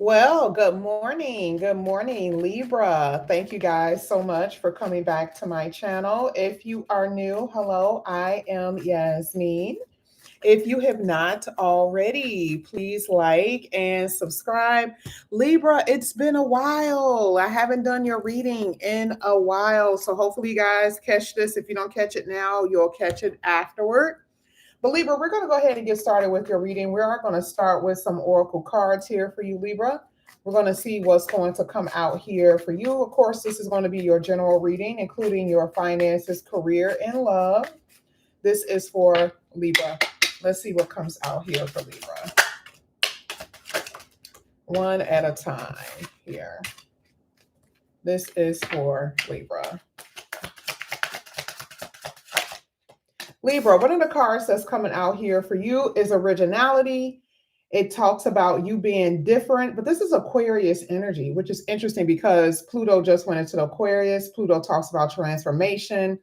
Well, good morning. Good morning, Libra. Thank you guys so much for coming back to my channel. If you are new, hello, I am Yasmin. If you have not already, please like and subscribe. Libra, it's been a while. I haven't done your reading in a while. So hopefully you guys catch this. If you don't catch it now, you'll catch it afterward. But Libra, we're going to go ahead and get started with your reading. We are going to start with some oracle cards here for you, Libra. We're going to see what's going to come out here for you. Of course, this is going to be your general reading, including your finances, career, and love. This is for Libra. Let's see what comes out here for Libra. One at a time here. This is for Libra. Libra, one of the cards that's coming out here for you is originality. It talks about you being different, but this is Aquarius energy, which is interesting because Pluto just went into the Aquarius. Pluto talks about transformation.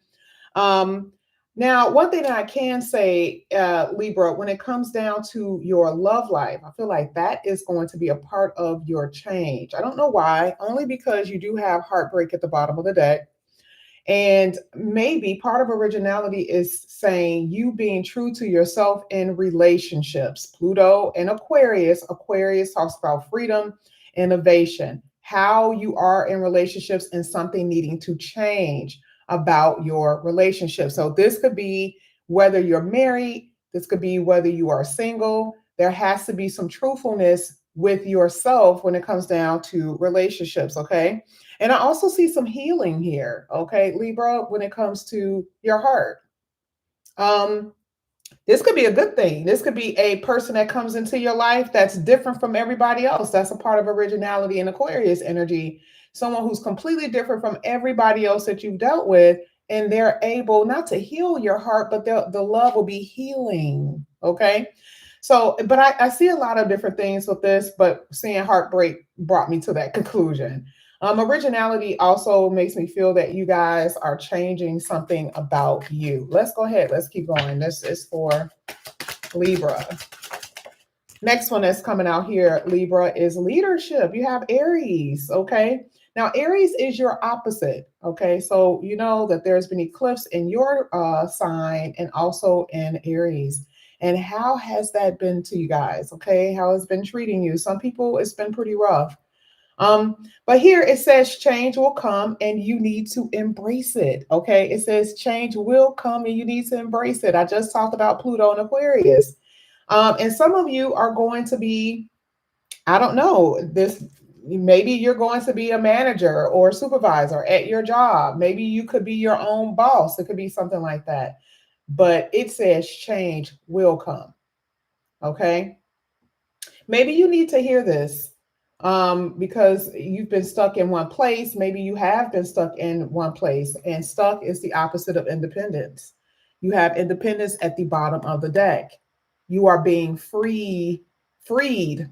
Now, one thing that I can say, Libra, when it comes down to your love life, I feel like that is going to be a part of your change. I don't know why, only because you do have heartbreak at the bottom of the deck. And maybe part of originality is saying you being true to yourself in relationships. Pluto and Aquarius. Aquarius talks about freedom, innovation, how you are in relationships, and something needing to change about your relationship. So this could be whether you're married, this could be whether you are single. There has to be some truthfulness with yourself when it comes down to relationships, okay? And I also see some healing here, okay, Libra, when it comes to your heart. Um, this could be a good thing. This could be a person that comes into your life that's different from everybody else. That's a part of originality and Aquarius energy. Someone who's completely different from everybody else that you've dealt with, and they're able not to heal your heart, but the love will be healing. Okay. So, but I see a lot of different things with this, but seeing heartbreak brought me to that conclusion. Originality also makes me feel that you guys are changing something about you. Let's go ahead. Let's keep going. This is for Libra. Next one that's coming out here, Libra, is leadership. You have Aries. Okay. Now, Aries is your opposite. Okay. So, you know that there's been eclipse in your sign and also in Aries. And how has that been to you guys? Okay. How has it been treating you? Some people, it's been pretty rough. But here it says change will come and you need to embrace it. Okay. It says change will come and you need to embrace it. I just talked about Pluto and Aquarius. And some of you are going to be, I don't know, this maybe you're going to be a manager or a supervisor at your job. Maybe you could be your own boss. It could be something like that. But it says change will come. Okay. Maybe you need to hear this because you've been stuck in one place. Maybe you have been stuck in one place, and stuck is the opposite of independence. You have independence at the bottom of the deck. You are being freed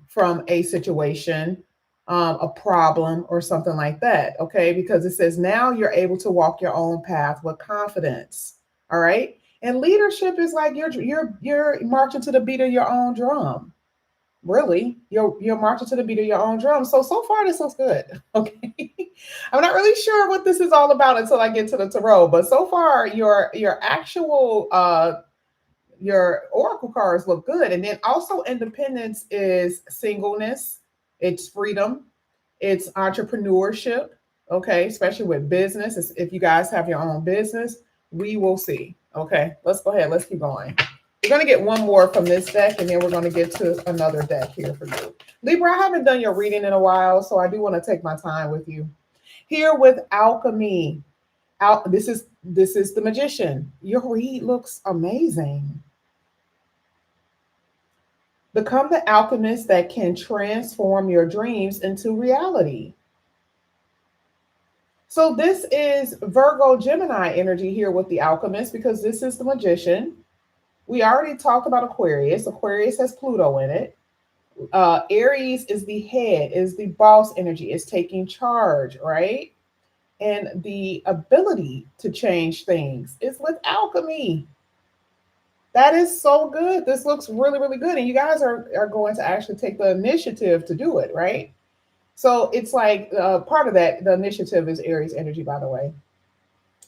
from a situation, a problem, or something like that. Okay, because it says now you're able to walk your own path with confidence. All right, and leadership is like you're marching to the beat of your own drum. Really, you're marching to the beat of your own drum. So far this looks good. Okay. I'm not really sure what this is all about until I get to the tarot, but so far your actual your oracle cards look good. And then also independence is singleness, it's freedom, it's entrepreneurship. Okay, especially with business. If you guys have your own business, we will see. Okay, let's go ahead, let's keep going. We're going to get one more from this deck, and then we're going to get to another deck here for you. Libra, I haven't done your reading in a while, so I do want to take my time with you. Here with alchemy. This is the magician. Your read looks amazing. Become the alchemist that can transform your dreams into reality. So this is Virgo Gemini energy here with the alchemist because this is the magician. We already talked about Aquarius. Aquarius has Pluto in it. Aries is the head, is the boss energy, is taking charge, right? And the ability to change things is with alchemy. That is so good. This looks really, really good. And you guys are going to actually take the initiative to do it, right? So it's like part of that, the initiative is Aries energy, by the way.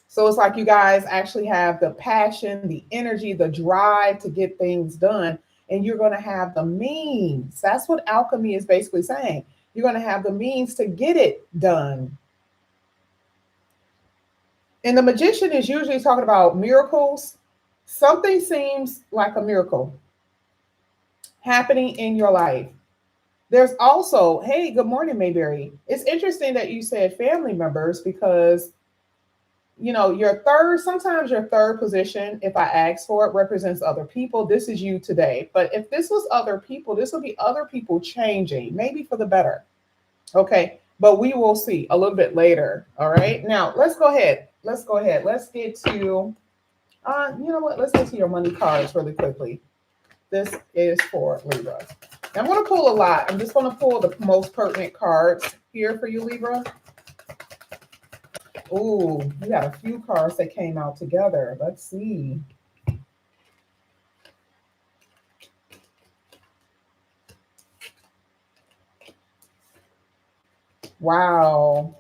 So it's like you guys actually have the passion, the energy, the drive to get things done, and you're going to have the means. That's what alchemy is basically saying. You're going to have the means to get it done. And the magician is usually talking about miracles. Something seems like a miracle happening in your life. There's also, hey, good morning, Mayberry. It's interesting that you said family members because your third, sometimes your third position, if I ask for it, represents other people. This is you today. But if this was other people, this will be other people changing, maybe for the better. Okay. But we will see a little bit later. All right. Now let's go ahead. Let's go ahead. Let's get to, you know what? Let's get to your money cards really quickly. This is for Libra. Now, I'm going to pull a lot. I'm just going to pull the most pertinent cards here for you, Libra. Ooh, we got a few cards that came out together. Let's see. Wow.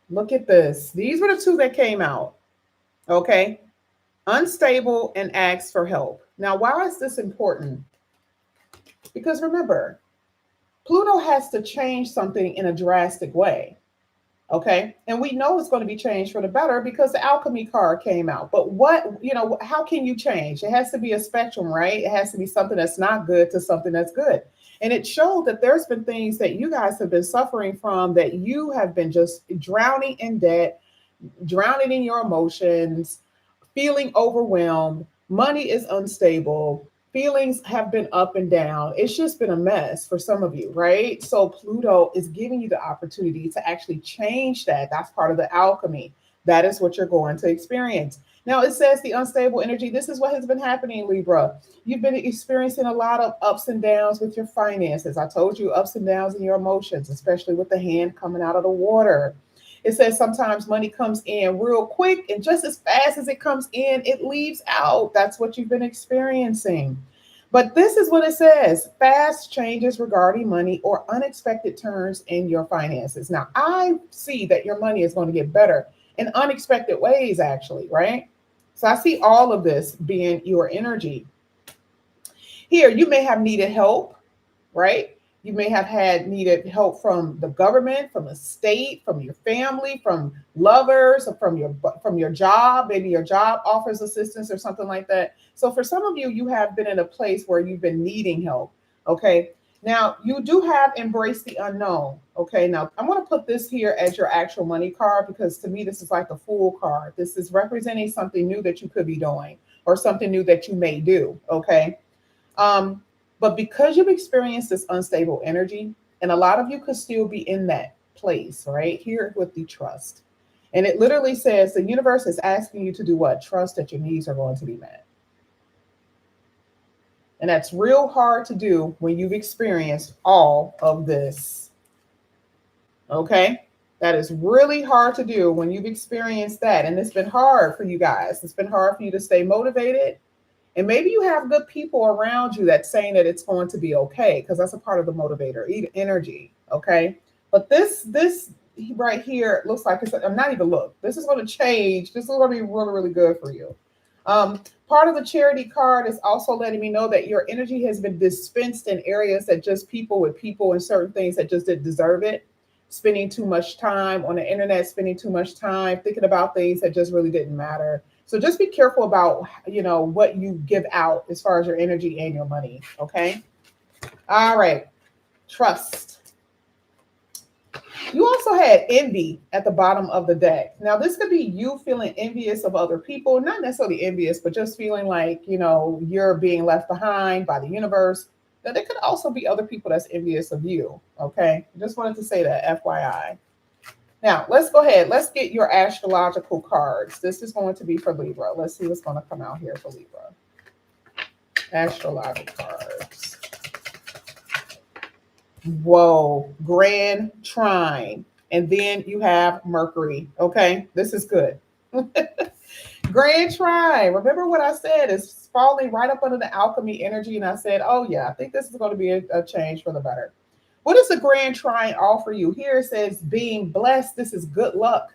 Look at this. These were the two that came out. Okay. Unstable and asks for help. Now, why is this important? Because remember, Pluto has to change something in a drastic way. Okay. And we know it's going to be changed for the better because the alchemy card came out. But how can you change? It has to be a spectrum, right? It has to be something that's not good to something that's good. And it showed that there's been things that you guys have been suffering from, that you have been just drowning in debt, drowning in your emotions, feeling overwhelmed. Money is unstable. Feelings have been up and down. It's just been a mess for some of you, right? So Pluto is giving you the opportunity to actually change that. That's part of the alchemy. That is what you're going to experience. Now it says the unstable energy. This is what has been happening, Libra. You've been experiencing a lot of ups and downs with your finances. I told you, ups and downs in your emotions, especially with the hand coming out of the water. It says sometimes money comes in real quick, and just as fast as it comes in, it leaves out. That's what you've been experiencing. But this is what it says: fast changes regarding money or unexpected turns in your finances. Now, I see that your money is going to get better in unexpected ways, actually, right? So I see all of this being your energy. Here, you may have needed help, right? You may have had needed help from the government, from the state, from your family, from lovers, or from your job. Maybe your job offers assistance or something like that. So for some of you, you have been in a place where you've been needing help. Okay. Now you do have embrace the unknown. Okay. Now I'm going to put this here as your actual money card because to me this is like the Fool card. This is representing something new that you could be doing or something new that you may do. Okay. Um, but because you've experienced this unstable energy, and a lot of you could still be in that place, right? Here with the trust. And it literally says the universe is asking you to do what? Trust that your needs are going to be met. And that's real hard to do when you've experienced all of this. Okay? That is really hard to do when you've experienced that. And it's been hard for you guys. It's been hard for you to stay motivated. And maybe you have good people around you that's saying that it's going to be okay, because that's a part of the motivator energy. Okay. But this right here looks like I'm not even look. This is going to change. This is going to be really, really good for you. Part of the charity card is also letting me know that your energy has been dispensed in areas that just people with people and certain things that just didn't deserve it. Spending too much time on the internet, spending too much time thinking about things that just really didn't matter. So just be careful about, what you give out as far as your energy and your money. Okay. All right. Trust. You also had envy at the bottom of the deck. Now, this could be you feeling envious of other people, not necessarily envious, but just feeling like, you're being left behind by the universe. Now, there could also be other people that's envious of you. Okay. Just wanted to say that, FYI. Now, let's go ahead. Let's get your astrological cards. This is going to be for Libra. Let's see what's going to come out here for Libra. Astrological cards. Whoa, grand trine. And then you have Mercury. Okay, this is good. Grand trine. Remember what I said? It's falling right up under the alchemy energy. And I said, oh, yeah, I think this is going to be a change for the better. What does the grand trine offer you? Here it says being blessed. This is good luck.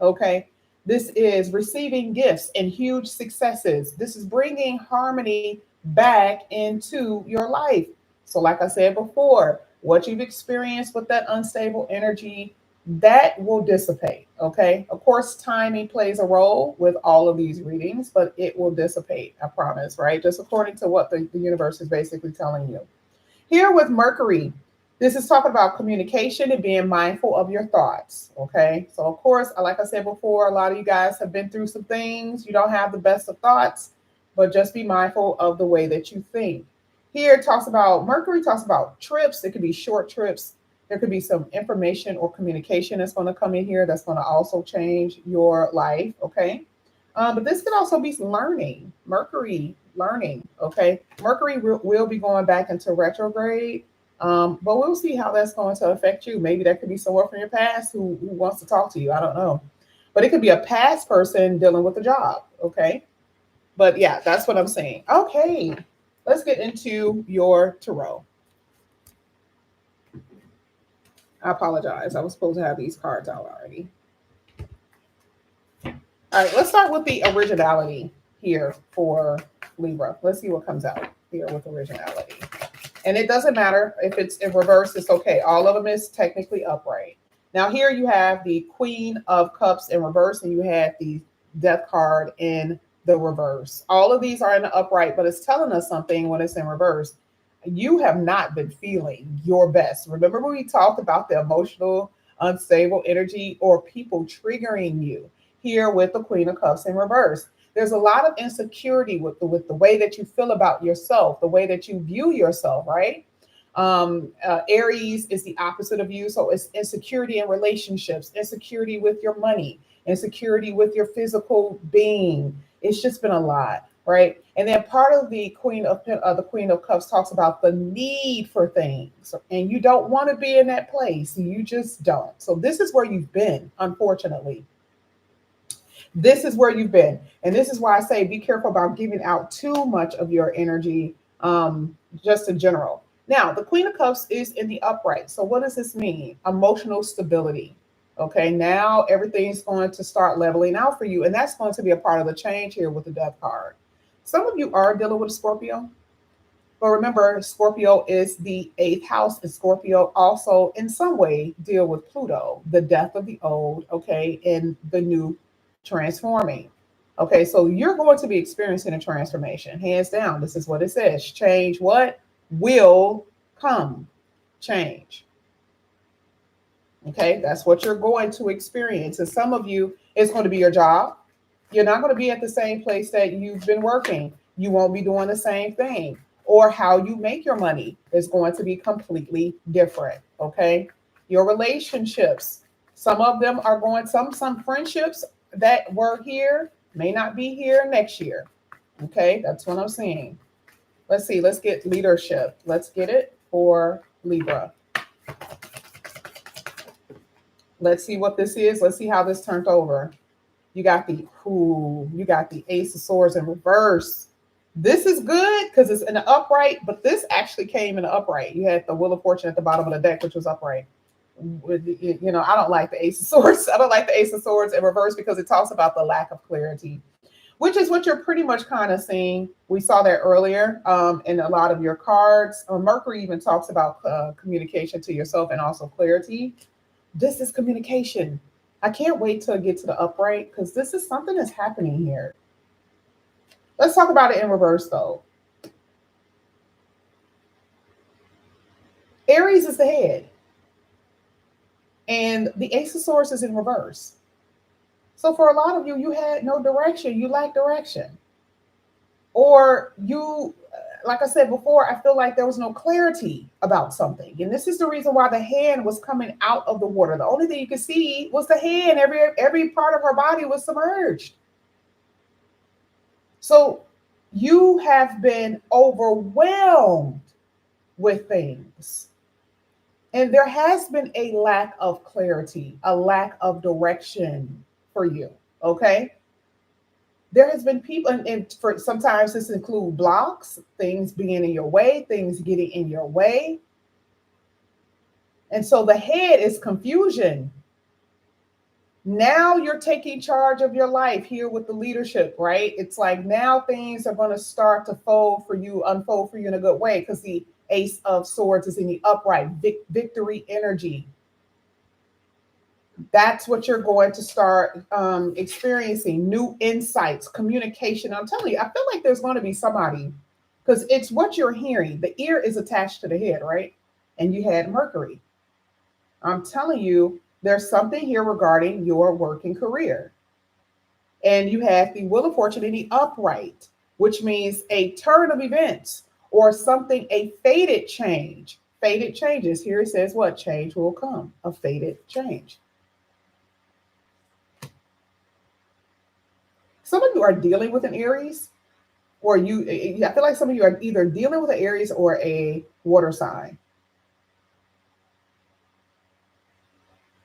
Okay. This is receiving gifts and huge successes. This is bringing harmony back into your life. So, like I said before, what you've experienced with that unstable energy, that will dissipate. Okay. Of course, timing plays a role with all of these readings, but it will dissipate. I promise, right? Just according to what the universe is basically telling you. Here with Mercury, this is talking about communication and being mindful of your thoughts. Okay. So, of course, like I said before, a lot of you guys have been through some things. You don't have the best of thoughts, but just be mindful of the way that you think. Here it talks about Mercury, talks about trips. It could be short trips. There could be some information or communication that's going to come in here that's going to also change your life. Okay. But this could also be learning. Mercury, learning. Okay. Mercury will be going back into retrograde. But we'll see how that's going to affect you. Maybe that could be someone from your past who wants to talk to you. I don't know. But it could be a past person dealing with a job. Okay. But yeah, that's what I'm saying. Okay. Let's get into your tarot. I apologize. I was supposed to have these cards out already. All right, let's start with the originality here for Libra. Let's see what comes out here with originality. And it doesn't matter if it's in reverse, it's okay. All of them is technically upright. Now here you have the Queen of Cups in reverse, and you have the Death card in the reverse. All of these are in the upright, but it's telling us something when it's in reverse. You have not been feeling your best. Remember when we talked about the emotional, unstable energy or people triggering you? Here with the Queen of Cups in reverse, there's a lot of insecurity with the way that you feel about yourself, the way that you view yourself, right? Aries is the opposite of you. So it's insecurity in relationships, insecurity with your money, insecurity with your physical being. It's just been a lot, right? And then part of the Queen of Cups talks about the need for things, and you don't want to be in that place. You just don't. So this is where you've been, unfortunately. This is where you've been. And this is why I say be careful about giving out too much of your energy, just in general. Now, the Queen of Cups is in the upright. So what does this mean? Emotional stability. Okay, now everything's going to start leveling out for you. And that's going to be a part of the change here with the Death card. Some of you are dealing with Scorpio. But remember, Scorpio is the eighth house, and Scorpio also, in some way, deal with Pluto, the death of the old, okay, and the new transforming. Okay, so you're going to be experiencing a transformation, hands down. This is what it says. Change what will come. Change. Okay, that's what you're going to experience. And some of you, it's going to be your job. You're not going to be at the same place that you've been working. You won't be doing the same thing. Or how you make your money is going to be completely different. Okay, your relationships, some of them are going, some friendships that were here may not be here next year. Okay, that's what I'm seeing. Let's see, let's get leadership. Let's get it for Libra. Let's see what this is. Let's see how this turned over. You got the Ace of Swords in reverse. This is good because it's in the upright, but this actually came in the upright. You had the Wheel of Fortune at the bottom of the deck, which was upright. I don't like the Ace of Swords. I don't like the Ace of Swords in reverse because it talks about the lack of clarity, which is what you're pretty much kind of seeing. We saw that earlier in a lot of your cards. Mercury even talks about communication to yourself and also clarity. This is communication. I can't wait till I get to the upright because this is something that's happening here. Let's talk about it in reverse, though. Aries is the head. And the Ace of Swords is in reverse. So for a lot of you, you had no direction. You lack direction. Or you, like I said before, I feel like there was no clarity about something. And this is the reason why the hand was coming out of the water. The only thing you could see was the hand. Every part of her body was submerged. So you have been overwhelmed with things. And there has been a lack of clarity, a lack of direction for you. Okay. There has been people, and for sometimes this includes blocks, things being in your way, things getting in your way. And so the head is confusion. Now you're taking charge of your life here with the leadership, right? It's like now things are going to start to fold for you, unfold for you in a good way, because the Ace of Swords is in the upright, victory energy. That's what you're going to start experiencing, new insights, communication. I'm telling you, I feel like there's going to be somebody, because it's what you're hearing. The ear is attached to the head, right? And you had Mercury. I'm telling you, there's something here regarding your working career. And you have the Wheel of Fortune in the upright, which means a turn of events or something, a fated change. Fated changes. Here it says what? Change will come. A fated change. Some of you are dealing with an Aries, or I feel like some of you are either dealing with an Aries or a water sign.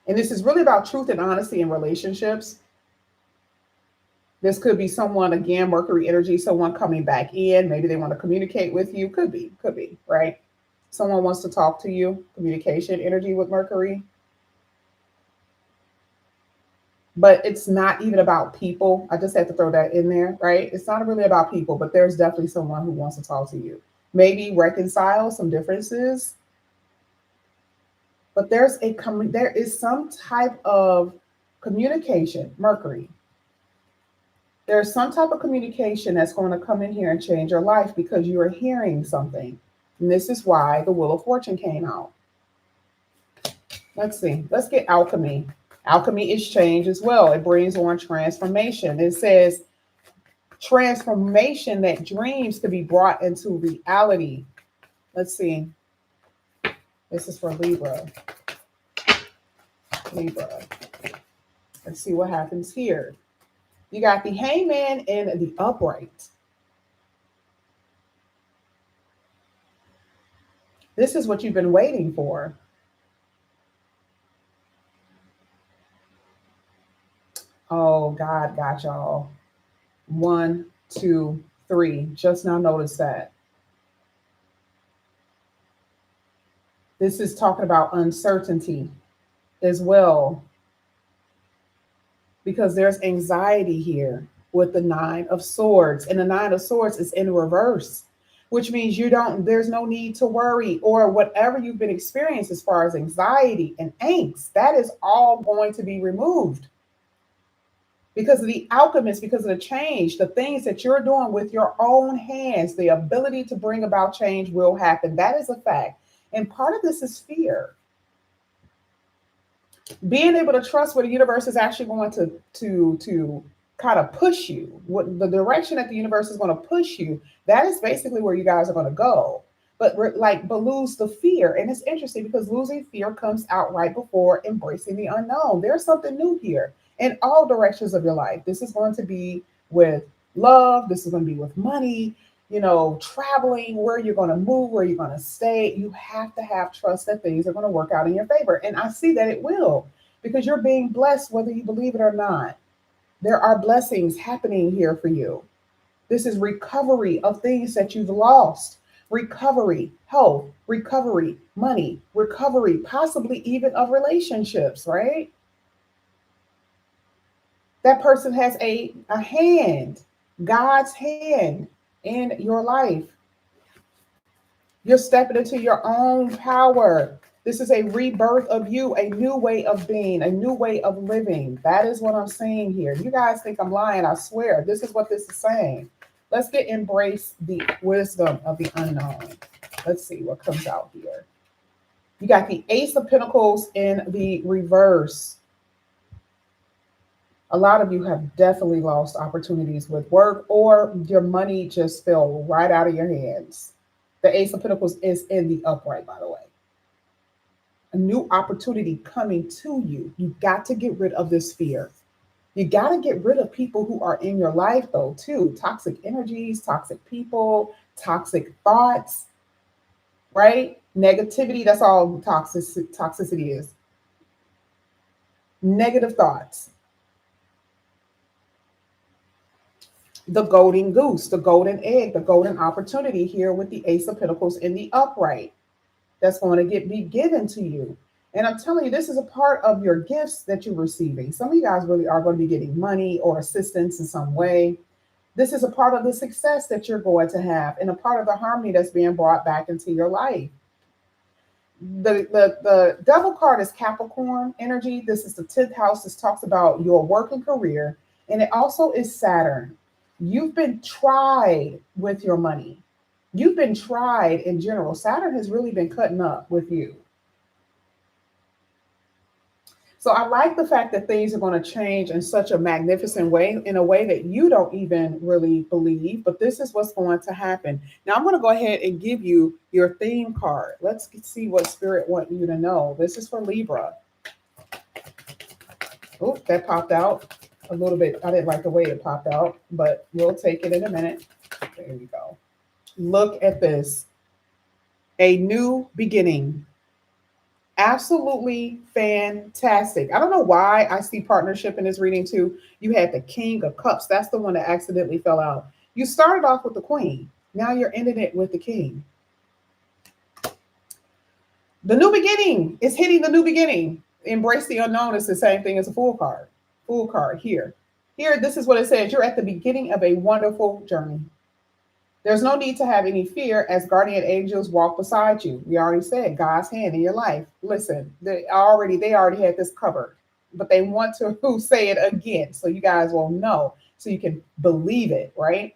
And this is really about truth and honesty in relationships. This could be someone, again, Mercury energy, someone coming back in. Maybe they want to communicate with you. Could be, right? Someone wants to talk to you. Communication energy with Mercury. But it's not even about people. I just have to throw that in there, right? It's not really about people, but there's definitely someone who wants to talk to you. Maybe reconcile some differences. But there is some type of communication, Mercury. There's some type of communication that's going to come in here and change your life because you are hearing something. And this is why the Wheel of Fortune came out. Let's see. Let's get alchemy. Alchemy is change as well. It brings on transformation. It says transformation that dreams to be brought into reality. Let's see. This is for Libra. Libra. Let's see what happens here. You got the Hangman and the upright. This is what you've been waiting for. Oh, God got y'all. 1, 2, 3. Just now notice that. This is talking about uncertainty as well, because there's anxiety here with the 9 of Swords, and the 9 of Swords is in reverse, which means there's no need to worry, or whatever you've been experiencing as far as anxiety and angst, that is all going to be removed because of the alchemist, because of the change, the things that you're doing with your own hands, the ability to bring about change will happen. That is a fact. And part of this is fear. Being able to trust where the universe is actually going to kind of push you, what the direction that the universe is going to push you, that is basically where you guys are going to go. But lose the fear. And it's interesting because losing fear comes out right before embracing the unknown. There's something new here in all directions of your life. This is going to be with love. This is going to be with money, traveling, where you're going to move, where you're going to stay. You have to have trust that things are going to work out in your favor. And I see that it will, because you're being blessed, whether you believe it or not. There are blessings happening here for you. This is recovery of things that you've lost. Recovery, health, recovery, money, recovery, possibly even of relationships, right? That person has a hand, God's hand in your life. You're stepping into your own power. This is a rebirth of you, a new way of being, a new way of living. That is what I'm saying here. You guys think I'm lying, I swear. This is what this is saying. Let's embrace the wisdom of the unknown. Let's see what comes out here. You got the Ace of Pentacles in the reverse. A lot of you have definitely lost opportunities with work, or your money just fell right out of your hands. The Ace of Pentacles is in the upright, by the way. A new opportunity coming to you. You got to get rid of this fear. You got to get rid of people who are in your life, though, too. Toxic energies, toxic people, toxic thoughts, right? Negativity, that's all toxicity is. Negative thoughts. The golden goose, the golden egg, the golden opportunity here with the Ace of Pentacles in the upright. That's going to be given to you. And I'm telling you, this is a part of your gifts that you're receiving. Some of you guys really are going to be getting money or assistance in some way. This is a part of the success that you're going to have and a part of the harmony that's being brought back into your life. The devil card is Capricorn energy. This is the 10th house. This talks about your work and career. And it also is Saturn. You've been tried with your money. You've been tried in general. Saturn has really been cutting up with you. So I like the fact that things are going to change in such a magnificent way, in a way that you don't even really believe, but this is what's going to happen. Now I'm going to go ahead and give you your theme card. Let's see what Spirit want you to know. This is for Libra. Oh, that popped out a little bit. I didn't like the way it popped out, but we'll take it in a minute. There we go. Look at this. A new beginning. Absolutely fantastic. I don't know why I see partnership in this reading too. You had the King of Cups. That's the one that accidentally fell out. You started off with the Queen. Now you're ending it with the King. The new beginning is hitting the new beginning. Embrace the unknown is the same thing as a Fool card. Fool card here. Here, this is what it says. You're at the beginning of a wonderful journey. There's no need to have any fear as guardian angels walk beside you. We already said God's hand in your life. Listen, they already had this covered, but they want to say it again so you guys will know, so you can believe it, right?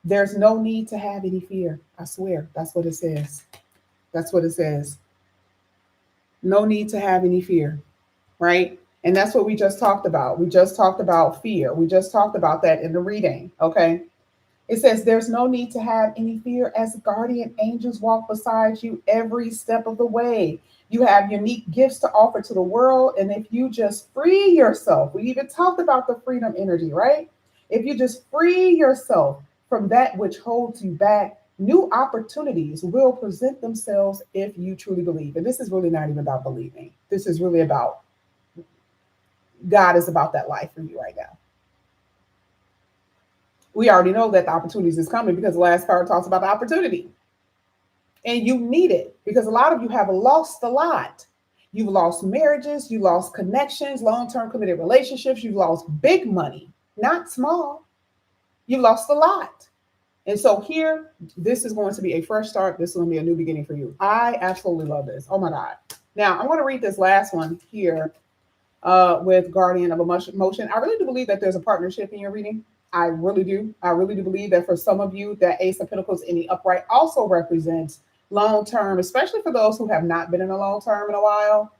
There's no need to have any fear. I swear, that's what it says. That's what it says. No need to have any fear, right? And that's what we just talked about. We just talked about fear. We just talked about that in the reading, okay? It says there's no need to have any fear as guardian angels walk beside you every step of the way. You have unique gifts to offer to the world. And if you just free yourself, we even talked about the freedom energy, right? If you just free yourself from that which holds you back, new opportunities will present themselves if you truly believe. And this is really not even about believing. This is really about God is about that life for you right now. We already know that the opportunities is coming because the last card talks about the opportunity. And you need it because a lot of you have lost a lot. You've lost marriages, you lost connections, long-term committed relationships, you've lost big money, not small. You lost a lot. And so here, this is going to be a fresh start. This is going to be a new beginning for you. I absolutely love this. Oh my God. Now, I'm going to read this last one here with Guardian of Emotion. I really do believe that there's a partnership in your reading. I really do. I really do believe that for some of you, that Ace of Pentacles in the upright also represents long-term, especially for those who have not been in a long-term in a while.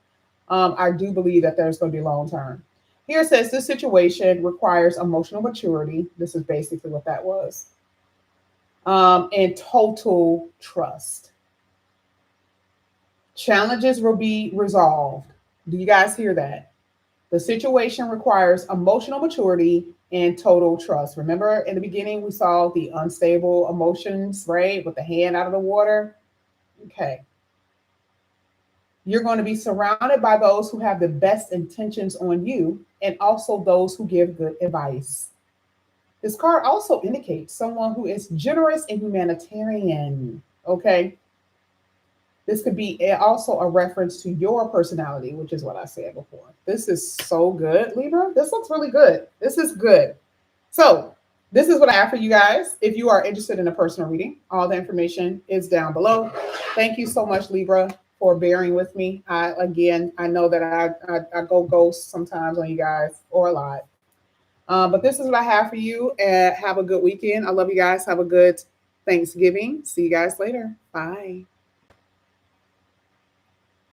I do believe that there's going to be long-term. Here it says this situation requires emotional maturity. This is basically what that was. And total trust. Challenges will be resolved. Do you guys hear that? The situation requires emotional maturity and total trust. Remember in the beginning, we saw the unstable emotions, right? With the hand out of the water. Okay. You're going to be surrounded by those who have the best intentions on you and also those who give good advice. This card also indicates someone who is generous and humanitarian. Okay. This could be also a reference to your personality, which is what I said before. This is so good, Libra. This looks really good. This is good. So this is what I have for you guys. If you are interested in a personal reading, all the information is down below. Thank you so much, Libra, for bearing with me. I know that I go ghost sometimes on you guys, or a lot. But this is what I have for you. Have a good weekend. I love you guys. Have a good Thanksgiving. See you guys later. Bye.